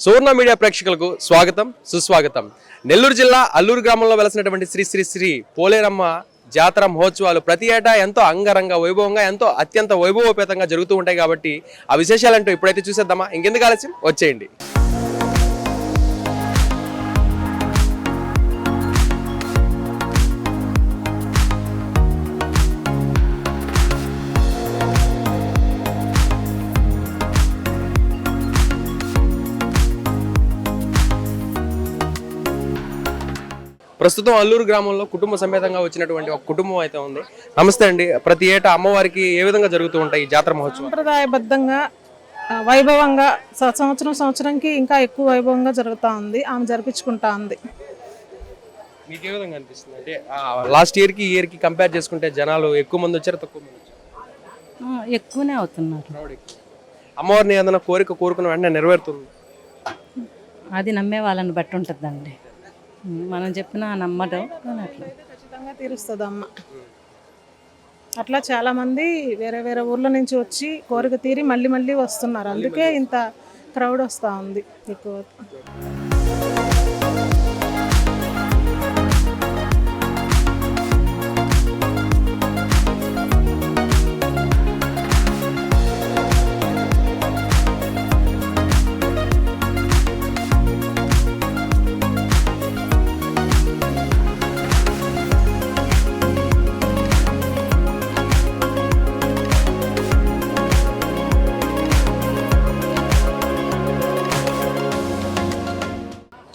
సువర్ణ media ప్రేక్షకులకు స్వాగతం సుస్వాగతం. నెల్లూరు జిల్లా అల్లూరు గ్రామంలో వెలసినటువంటి శ్రీ శ్రీ శ్రీ పోలేరమ్మ జాతర మహోత్సవాలు ప్రతి ఏటా ఎంతో అంగరంగ వైభవంగా ఎంతో అత్యంత వైభవోపేతంగా జరుగుతూ ఉంటాయి. కాబట్టి ఆ విశేషాలంటూ ఇప్పుడైతే చూసేద్దామా? ఇంకెందుకు ఆలస్యం, వచ్చేయండి. ప్రస్తుతం అల్లూరు గ్రామంలో కుటుంబ సమేతంగా వచ్చినటువంటి ఒక కుటుంబం అయితే ఉంది. నమస్తే అండి. ప్రతి ఏటా అమ్మవారికి ఏ విధంగా జరుగుతూ ఉంటాయి ఈ జాతర మహోత్సవం? సంప్రదాయబద్ధంగా వైభవంగా సంవత్సరంకి ఇంకా ఎక్కువ వైభవంగా జరుగుతూ ఉంది. ఆమె జరిపించుకుంటా ఉంది. మీకు ఏ విధంగా అనిపిస్తుంది? అంటే లాస్ట్ ఇయర్కి ఈ ఇయర్కి కంపేర్ చేసుకుంటే జనాలు ఎక్కువ మంది వచ్చారు, తక్కువ మంది వచ్చారు? ఎక్కువనే అవుతున్నారు. అమ్మవారిని ఏదైనా కోరిక కోరుకున్న వెంటనే నెరవేరుతుంది? అది నమ్మే వాళ్ళని బట్టి ఉంటుందండి. మనం చెప్పిన నమ్మడం అట్లా ఖచ్చితంగా తీరుస్తుంది అమ్మ. అట్లా చాలా మంది వేరే వేరే ఊర్ల నుంచి వచ్చి కోరిక తీరి మళ్ళీ మళ్ళీ వస్తున్నారు. అందుకే ఇంత క్రౌడ్ వస్తూ ఉంది ఎక్కువ.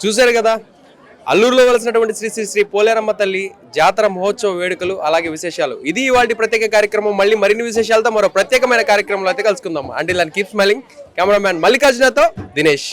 చూశారు కదా, అల్లూరులో వెలసినటువంటి శ్రీ శ్రీ శ్రీ పోలేరమ్మ తల్లి జాతర మహోత్సవ వేడుకలు అలాగే విశేషాలు. ఇది ఇవాళ ప్రత్యేక కార్యక్రమం. మళ్ళీ మరిన్ని విశేషాలతో మరో ప్రత్యేకమైన కార్యక్రమంలో అయితే కలుసుకుందాం. Until and keep smiling. Cameraman మల్లికార్జునతో దినేష్.